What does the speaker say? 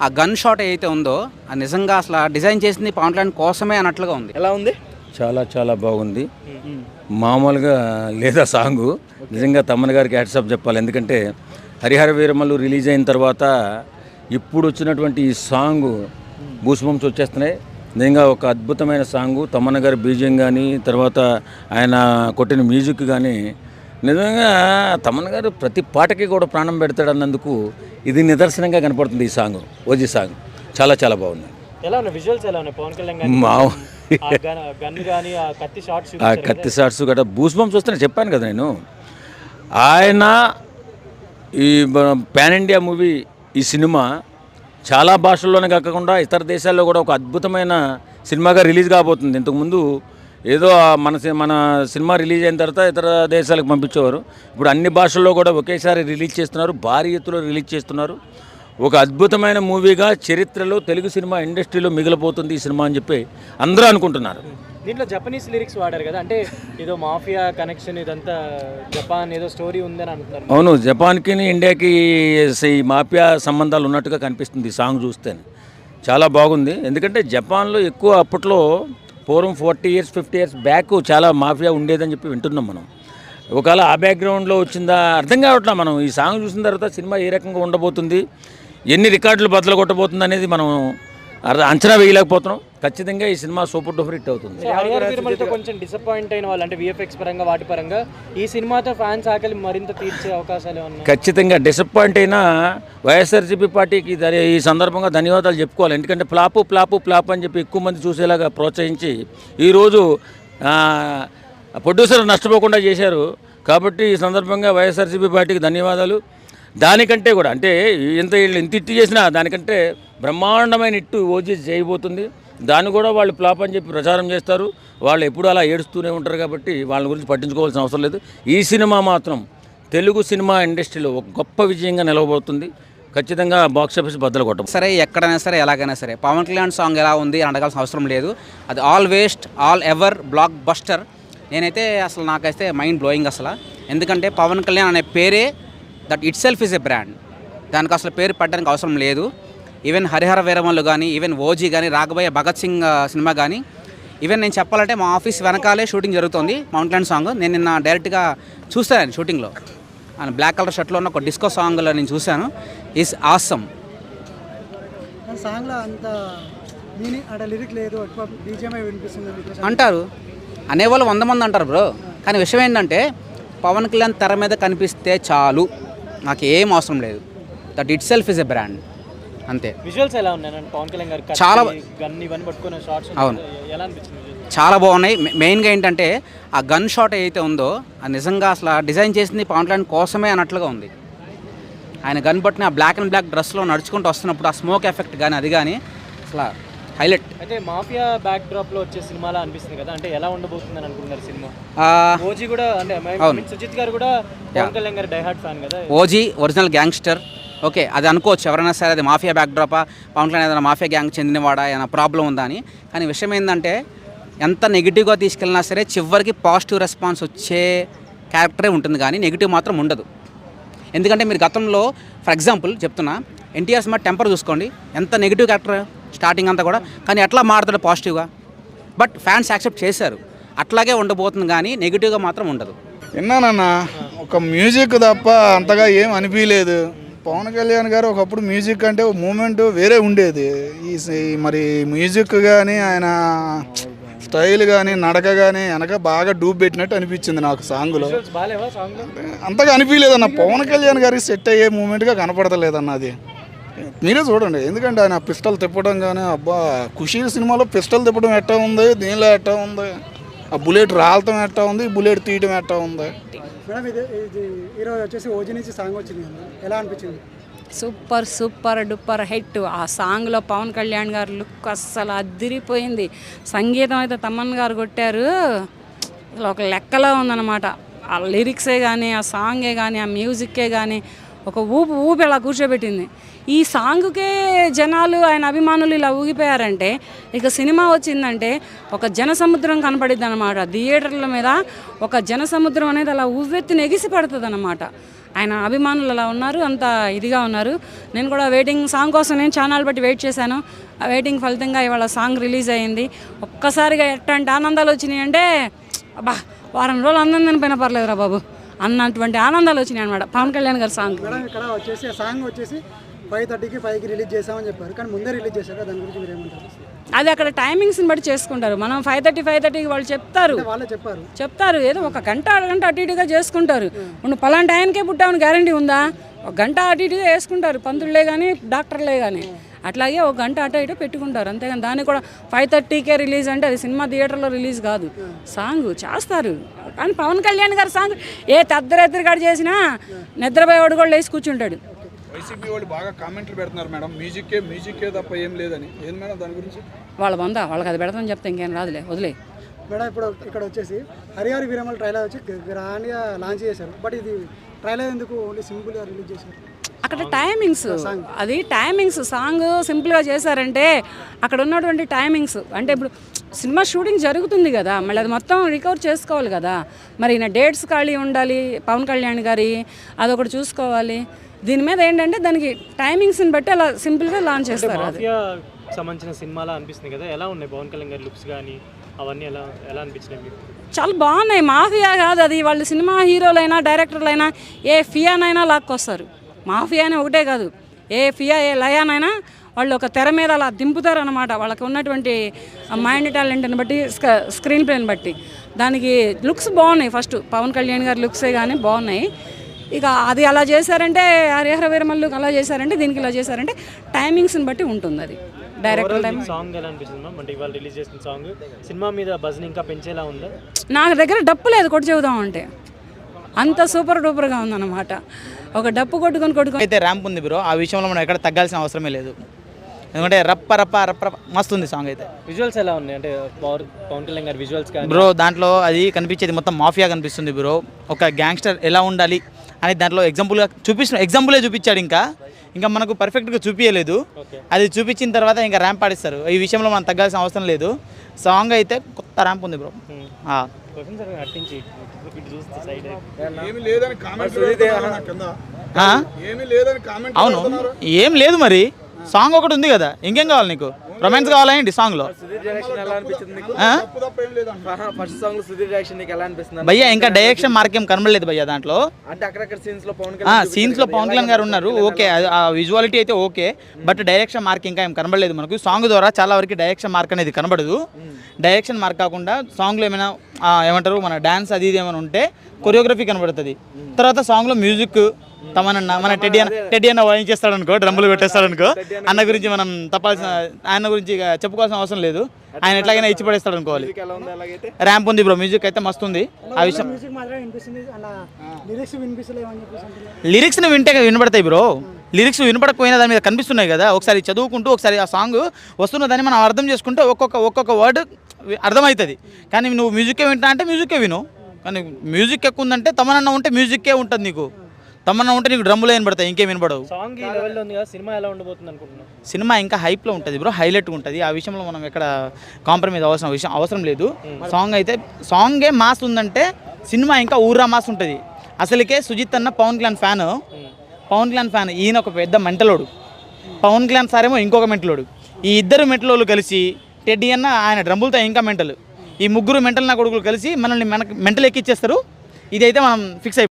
ఆ gun shot ఏదైతే ఉందో అది నిజంగా అసలు డిజైన్ చేసింది పవన్ కళ్యాణ్ కోసమే అన్నట్లుగా ఉంది. ఎలా ఉంది? చాలా చాలా బాగుంది. మామూలుగా లేదా సాంగు నిజంగా తమ్మన్ గారికి హ్యాట్సాప్ చెప్పాలి. ఎందుకంటే హరిహర వీరమల్లు రిలీజ్ అయిన తర్వాత ఇప్పుడు వచ్చినటువంటి ఈ సాంగు బూస్బంప్స్ వచ్చేస్తున్నాయి. నిజంగా ఒక అద్భుతమైన సాంగు. తమ్మన్న గారి బీజియం కానీ తర్వాత ఆయన కొట్టిన మ్యూజిక్ కానీ నిజంగా తమ్మన్న గారు ప్రతి పాటకి కూడా ప్రాణం పెడతాడు అన్నందుకు ఇది నిదర్శనంగా కనపడుతుంది. ఈ సాంగ్ ఓజీ సాంగ్ చాలా చాలా బాగుంది. ఎలా ఉన్నాయి విజువల్స్? ఎలా ఉన్నాయి? పవన్ కళ్యాణ్ గాని ఆ కత్తి షాట్స్ గట్రా బూస్బంప్స్ వస్తున్నాయి. చెప్పాను కదా నేను. ఆయన ఈ పాన్ ఇండియా మూవీ ఈ సినిమా చాలా భాషల్లోనే కాకుండా ఇతర దేశాల్లో కూడా ఒక అద్భుతమైన సినిమాగా రిలీజ్ కాబోతుంది. ఇంతకుముందు ఏదో మన సినిమా రిలీజ్ అయిన తర్వాత ఇతర దేశాలకు పంపించేవారు. ఇప్పుడు అన్ని భాషల్లో కూడా ఒకేసారి రిలీజ్ చేస్తున్నారు, భారీ ఎత్తులో రిలీజ్ చేస్తున్నారు. ఒక అద్భుతమైన మూవీగా చరిత్రలో తెలుగు సినిమా ఇండస్ట్రీలో మిగిలిపోతుంది ఈ సినిమా అని చెప్పి అందరూ అనుకుంటున్నారు. దీంట్లో జపనీస్ లిరిక్స్ వాడారు కదా, అంటే ఏదో మాఫియా కనెక్షన్, ఇదంతా జపాన్ ఏదో స్టోరీ ఉందని అంటున్నారు. అవును, జపాన్కి ఇండియాకి ఈ మాఫియా సంబంధాలు ఉన్నట్టుగా కనిపిస్తుంది ఈ సాంగ్ చూస్తే. చాలా బాగుంది. ఎందుకంటే జపాన్లో ఎక్కువ అప్పట్లో పూర్వం 40 years 50 years బ్యాక్ చాలా మాఫియా ఉండేదని చెప్పి వింటున్నాం మనం. ఒకవేళ ఆ బ్యాక్గ్రౌండ్లో వచ్చిందా అర్థం కావట్లా. మనం ఈ సాంగ్ చూసిన తర్వాత సినిమా ఏ రకంగా ఉండబోతుంది, ఎన్ని రికార్డులు బద్దలు కొట్టబోతుంది అనేది మనం అంచనా వేయలేకపోతున్నాం. ఖచ్చితంగా ఈ సినిమా సూపర్ డూపర్ హిట్ అవుతుంది. కొంచెం డిసప్పాయింట్ అయిన వాళ్ళు అంటే విఎఫ్ఎక్స్ పరంగా వాటి పరంగా ఈ సినిమాతో ఫ్యాన్స్ ఆకలి మరింత తీర్చే అవకాశాలు ఉన్నాయి. ఖచ్చితంగా డిసప్పాయింట్ అయినా వైఎస్ఆర్సీపీ పార్టీకి ఈ సందర్భంగా ధన్యవాదాలు చెప్పుకోవాలి. ఎందుకంటే ఫ్లాప్ అని చెప్పి ఎక్కువ మంది చూసేలాగా ప్రోత్సహించి ఈరోజు ప్రొడ్యూసర్ నష్టపోకుండా చేశారు. కాబట్టి ఈ సందర్భంగా వైఎస్ఆర్సీపీ పార్టీకి ధన్యవాదాలు. దానికంటే కూడా అంటే ఇంత ఇట్టు చేసినా దానికంటే బ్రహ్మాండమైన ఇట్టు ఓజీ చేయబోతుంది. దాన్ని కూడా వాళ్ళు ఫ్లాప్ అని చెప్పి ప్రచారం చేస్తారు. వాళ్ళు ఎప్పుడు అలా ఏడుస్తూనే ఉంటారు. కాబట్టి వాళ్ళ గురించి పట్టించుకోవాల్సిన అవసరం లేదు. ఈ సినిమా మాత్రం తెలుగు సినిమా ఇండస్ట్రీలో ఒక గొప్ప విజయంగా నిలవబోతుంది. ఖచ్చితంగా బాక్స్ ఆఫీస్ బద్దలు కొట్టం. సరే, ఎక్కడైనా సరే ఎలాగైనా సరే పవన్ కళ్యాణ్ సాంగ్ ఎలా ఉంది అని అడగాల్సిన అవసరం లేదు. అది all waste all ever block buster. నేనైతే అసలు నాకైతే మైండ్ బ్లోయింగ్ అసలు. ఎందుకంటే పవన్ కళ్యాణ్ అనే పేరే that it self is a brand. దానికి అసలు పేరు పెట్టడానికి అవసరం లేదు. ఈవెన్ హరిహర వీరమల్లు కానీ, ఈవెన్ ఓజీ కానీ, రాఘబయ్య భగత్ సింగ్ సినిమా కానీ, ఈవెన్ నేను చెప్పాలంటే మా ఆఫీస్ వెనకాలే షూటింగ్ జరుగుతుంది పవన్ కళ్యాణ్ సాంగ్. నేను నిన్న డైరెక్ట్గా చూస్తాను షూటింగ్లో. ఆయన బ్లాక్ కలర్ షర్ట్లో ఉన్న ఒక డిస్కో సాంగ్లో నేను చూశాను. Is awesome. సాంగ్లో అంత లిరిక్ లేదు అంటారు, అనేవాళ్ళు 100 మంది అంటారు బ్రో. కానీ విషయం ఏంటంటే పవన్ కళ్యాణ్ తెర మీద కనిపిస్తే చాలు, నాకు ఏం అవసరం లేదు. That it self is a brand, అంతే. విజువల్స్ ఎలా ఉన్నాయి? పవన్ కళ్యాణ్ గారు చాలా ఇవన్నీ పట్టుకున్న షాట్స్ అవును ఎలా అనిపించింది? చాలా బాగున్నాయి. మెయిన్గా ఏంటంటే ఆ గన్ షాట్ ఏదైతే ఉందో అది నిజంగా అసలు డిజైన్ చేసింది పవన్ కళ్యాణ్ కోసమే అన్నట్లుగా ఉంది. ఆయన గన్ పట్టిన ఆ బ్లాక్ అండ్ బ్లాక్ డ్రెస్లో నడుచుకుంటూ వస్తున్నప్పుడు ఆ స్మోక్ ఎఫెక్ట్ కానీ అది కానీ అసలు హైలైట్. అయితే మాఫియా బ్యాక్ డ్రాప్ లో వచ్చే సినిమాలా అనిపిస్తుంది కదా, అంటే ఎలా ఉండబోతుందని అనుకుంటున్నారు సినిమా? ఓజీ కూడా అంటే సుజిత్ గారు కూడా పవన్ కళ్యాణ్ గారు డై హార్ట్ ఫ్యాన్ కదా. ఓజీ ఒరిజినల్ గ్యాంగ్స్టర్, ఓకే, అది అనుకోవచ్చు ఎవరైనా సరే. అది మాఫియా బ్యాక్ డ్రాపా, పవన్ కళ్యాణ్ ఏదైనా మాఫియా గ్యాంగ్ చెందినవాడా, ఏదైనా ప్రాబ్లం ఉందా అని. కానీ విషయం ఏంటంటే ఎంత నెగిటివ్గా తీసుకెళ్ళినా సరే చివరికి పాజిటివ్ రెస్పాన్స్ వచ్చే క్యారెక్టరే ఉంటుంది, కానీ నెగిటివ్ మాత్రం ఉండదు. ఎందుకంటే మీరు గతంలో ఫర్ ఎగ్జాంపుల్ చెప్తున్నా, ఎన్టీఆర్ సినిమా టెంపర్ చూసుకోండి, ఎంత నెగిటివ్ క్యారెక్టర్ స్టార్టింగ్ అంతా కూడా, కానీ ఎట్లా మారుతాడు పాజిటివ్గా. బట్ ఫ్యాన్స్ యాక్సెప్ట్ చేశారు. అట్లాగే ఉండబోతుంది, కానీ నెగిటివ్గా మాత్రం ఉండదు. విన్నానన్న, ఒక మ్యూజిక్ తప్ప అంతగా ఏం అనిపించలేదు. పవన్ కళ్యాణ్ గారు ఒకప్పుడు మ్యూజిక్ అంటే ఒక మూమెంట్ వేరే ఉండేది. మరి మ్యూజిక్ కానీ ఆయన స్టైల్ కానీ నడక కానీ వెనక బాగా డూబ్ పెట్టినట్టు అనిపించింది నాకు సాంగ్లో. అంతగా అనిపించలేదన్న, పవన్ కళ్యాణ్ గారికి సెట్ అయ్యే మూమెంట్గా కనపడతలేదన్న. అది మీరే చూడండి. ఎందుకంటే ఆయన పిస్టల్ తిప్పడం కానీ, అబ్బా ఖుషీ సినిమాలో పిస్టల్ తిప్పడం ఎట్టా ఉంది, దీనిలో ఎట్టా ఉంది, ఆ బుల్లెట్ రాలటం ఎట్టా ఉంది, బుల్లెట్ తీయడం ఎట్టా ఉంది. ఈరోజు వచ్చేసి ఓజీ నుంచి సాంగ్ వచ్చింది, ఎలా అనిపించింది? Super duper hit. ఆ సాంగ్లో పవన్ కళ్యాణ్ గారు లుక్ అస్సలు అదిరిపోయింది. సంగీతం అయితే తమ్మన్ గారు కొట్టారు, ఒక లెక్కలో ఉందన్నమాట. ఆ లిరిక్సే కానీ, ఆ సాంగే కానీ, ఆ మ్యూజిక్కే కానీ ఒక ఊపి ఇలా కూర్చోబెట్టింది. ఈ సాంగ్కే జనాలు, ఆయన అభిమానులు ఇలా ఊగిపోయారంటే ఇక సినిమా వచ్చిందంటే ఒక జనసముద్రం కనపడిద్ది అనమాట. థియేటర్ల మీద ఒక జనసముద్రం అనేది అలా ఉవ్వెత్తిన ఎగిసి పడుతుంది అనమాట. ఆయన అభిమానులు అలా ఉన్నారు, అంత ఇదిగా ఉన్నారు. నేను కూడా వెయిటింగ్ సాంగ్ కోసం నేను ఛానల్ బట్టి వెయిట్ చేశాను. ఆ వెయిటింగ్ ఫలితంగా ఇవాళ సాంగ్ రిలీజ్ అయ్యింది. ఒక్కసారిగా ఎట్లాంటి ఆనందాలు వచ్చినాయి అంటే అబ్బా వారం రోజులు ఆనందం పైన పర్లేదురా బాబు అన్నటువంటి ఆనందాలు వచ్చినాయి అనమాట పవన్ కళ్యాణ్ గారి సాంగ్. మేడం ఇక్కడ వచ్చేసి ఆ సాంగ్ వచ్చేసి 5:30కి 5కి రిలీజ్ చేసామని చెప్పారు, కానీ ముందే రిలీజ్ చేశారు. దాని గురించి మీరు ఏమంటారు? అది అక్కడ టైమింగ్స్ని బట్టి చేసుకుంటారు. మనం 5:30కి వాళ్ళు వాళ్ళే చెప్తారు ఏదో ఒక గంట అరగంట అటు ఇటుగా చేసుకుంటారు. నువ్వు పలానా టైంకే పుట్టావని గ్యారంటీ ఉందా? ఒక గంట అటు ఇటుగా వేసుకుంటారు పంతులే కానీ డాక్టర్లే కానీ. అట్లాగే ఒక గంట అటు ఇటు పెట్టుకుంటారు, అంతేగాని దాన్ని కూడా 5:30కే రిలీజ్ అంటే అది సినిమా థియేటర్లో రిలీజ్ కాదు. సాంగ్ చేస్తారు, కానీ పవన్ కళ్యాణ్ గారి సాంగ్ ఏ తద్దరెద్దరికాడు చేసినా నిద్రపోయేవాడు కూడా లేచి కూర్చుంటాడు. వైసీపీ వాళ్ళు బాగా కామెంట్లు పెడుతున్నారు మేడం, మ్యూజిక్కే తప్ప ఏం లేదని. ఏం మేడం దాని గురించి? వాళ్ళ వందా వాళ్ళకి అది పెడతామని చెప్తే ఇంకేం రాదులే, వదిలే. మేడం ఇప్పుడు ఇక్కడ వచ్చేసి హరిహర వీరమల్ ట్రైలర్ వచ్చి గ్రాండ్గా లాంచ్ చేశారు, బట్ ఇది ట్రైలర్ ఎందుకు ఓన్లీ సింపుల్గా రిలీజ్ చేశారు? అక్కడ టైమింగ్స్, అది టైమింగ్స్ సాంగ్ సింపుల్గా చేశారంటే అక్కడ ఉన్నటువంటి టైమింగ్స్ అంటే ఇప్పుడు సినిమా షూటింగ్ జరుగుతుంది కదా, మళ్ళీ అది మొత్తం రికవర్ చేసుకోవాలి కదా. మరి నా డేట్స్ ఖాళీ ఉండాలి పవన్ కళ్యాణ్ గారి, అదొకటి చూసుకోవాలి. దీని మీద ఏంటంటే దానికి టైమింగ్స్ని బట్టి అలా సింపుల్గా లాంచ్ చేస్తారు. అది సంబంధించిన సినిమాలా అనిపిస్తుంది కదా, ఎలా ఉన్నాయి పవన్ కళ్యాణ్ గారి లుక్స్ కానీ అవన్నీ ఎలా అనిపించినాయి మీకు? చాలా బాగున్నాయి. మాఫియా కాదు అది, వాళ్ళు సినిమా హీరోలైనా డైరెక్టర్లైనా ఏ ఫియానైనా లాక్కొస్తారు. మాఫియా అని ఒకటే కాదు, ఏ ఫియా ఏ లయానైనా వాళ్ళు ఒక తెర మీద అలా దింపుతారు అనమాట. వాళ్ళకి ఉన్నటువంటి మైండ్ టాలెంట్ని బట్టి స్క్రీన్ ప్లేని బట్టి దానికి లుక్స్ బాగున్నాయి. ఫస్ట్ పవన్ కళ్యాణ్ గారి లుక్సే కానీ బాగున్నాయి. ఇక అది అలా చేశారంటే హరిహర వీరమల్లు అలా చేశారంటే దీనికి ఇలా చేశారంటే టైమింగ్స్ని బట్టి ఉంటుంది. అది డైరెక్టర్ టైం. సాంగ్ ఎలా అనిపిస్తుంది మ్యామ్? అంటే ఇవాళ రిలీజ్ చేసిన సాంగ్ సినిమా మీద బజ్ని ఇంకా పెంచేలా ఉందా? నాకు దగ్గర డప్పు లేదు కొట్టి చెబుదామంటే, అంత సూపర్ డూపర్గా ఉందన్నమాట. ఒక డప్పు కొట్టుకొని అయితే ర్యాంప్ ఉంది బ్రో, ఆ విషయంలో మనం ఎక్కడ తగ్గాల్సిన అవసరమే లేదు. ఎందుకంటే రప్ప రప్ప రప్ప మస్తు ఉంది సాంగ్ అయితే. విజువల్స్ ఎలా ఉన్నాయి అంటే పవన్ కళ్యాణ్ గారి విజువల్స్ కానీ? బ్రో దాంట్లో అది కనిపించేది మొత్తం మాఫియా కనిపిస్తుంది బ్రో. ఒక గ్యాంగ్స్టర్ ఎలా ఉండాలి అని దాంట్లో ఎగ్జాంపులే చూపించాడు. ఇంకా మనకు పర్ఫెక్ట్గా చూపించలేదు. అది చూపించిన తర్వాత ఇంకా ర్యాంప్ ఆడిస్తారు. ఈ విషయంలో మనం తగ్గాల్సిన అవసరం లేదు. సాంగ్ అయితే కొత్త ర్యాంప్ ఉంది బ్రో. అవును ఏం లేదు మరి, సాంగ్ ఒకటి ఉంది కదా, ఇంకేం కావాలి నీకు? రొమాన్స్ కావాలండి సాంగ్లో? భయ్యా ఇంకా డైరెక్షన్ మార్కేం కనబడలేదు భయ్యా దాంట్లో. సీన్స్లో పవన్ కళ్యాణ్ గారు ఉన్నారు, ఓకే, ఆ విజువాలిటీ అయితే ఓకే, బట్ డైరెక్షన్ మార్క్ ఇంకా ఏం కనబడలేదు మనకు. సాంగ్ ద్వారా చాలా వరకు డైరెక్షన్ మార్క్ అనేది కనబడదు. డైరెక్షన్ మార్క్ కాకుండా సాంగ్లో ఏమైనా ఏమంటారు మన డ్యాన్స్ అది ఇది ఏమైనా ఉంటే కొరియోగ్రఫీ కనబడుతుంది. తర్వాత సాంగ్లో మ్యూజిక్ తమనన్న మన టెడ్డీ అన్న వాయించేస్తాడు అనుకో, డ్రమ్ములు పెట్టేస్తాడు అనుకో, అన్న గురించి మనం ఆయన గురించి చెప్పుకోవాల్సిన అవసరం లేదు. ఆయన ఎట్లాగైనా ఇచ్చి పడేస్తాడు అనుకోవాలి. ర్యాంప్ ఉంది బ్రో, మ్యూజిక్ అయితే మస్తు ఉంది. ఆ విషయం లిరిక్స్ని వింటే వినబడతాయి బ్రో. లిరిక్స్ వినపడకపోయినా దాని మీద కనిపిస్తున్నాయి కదా, ఒకసారి చదువుకుంటూ ఒకసారి ఆ సాంగ్ వస్తున్నదని మనం అర్థం చేసుకుంటే ఒక్కొక్క వర్డ్ అర్థమవుతుంది. కానీ నువ్వు మ్యూజిక్కే వింటా అంటే మ్యూజిక్కే విను. కానీ మ్యూజిక్ ఎక్కువ ఉందంటే తమనన్న ఉంటే మ్యూజిక్కే ఉంటుంది నీకు. తమన్నా ఉంటే నీకు డ్రమ్ములు వినబడతాయి, ఇంకేం వినబడవు. సాంగ్ ఈ లెవెల్లో ఉంది కదా, సినిమా ఎలా ఉండబోతుంది అనుకుంటున్నాను? సినిమా ఇంకా హైప్లో ఉంటుంది బ్రో, హైలైట్గా ఉంటుంది. ఆ విషయంలో మనం ఎక్కడ కాంప్రమైజ్ అవసరం లేదు. సాంగ్ అయితే సాంగే మాస్ ఉందంటే సినిమా ఇంకా ఊరా మాస్ ఉంటుంది. అసలుకే సుజిత్ అన్న పవన్ కళ్యాణ్ ఫ్యాన్. ఈయన ఒక పెద్ద మెంటలోడు, పవన్ కళ్యాణ్ సారేమో ఇంకొక మెంటలోడు. ఈ ఇద్దరు మెంటలోళ్ళు కలిసి టెడ్డీ అన్న ఆయన డ్రమ్ములతో ఇంకా మెంటల్, ఈ ముగ్గురు మెంటల్ నా కొడుకులు కలిసి మనల్ని మెంటల్ ఎక్కిచ్చేస్తారు. ఇదైతే మనం ఫిక్స్ అయిపోయి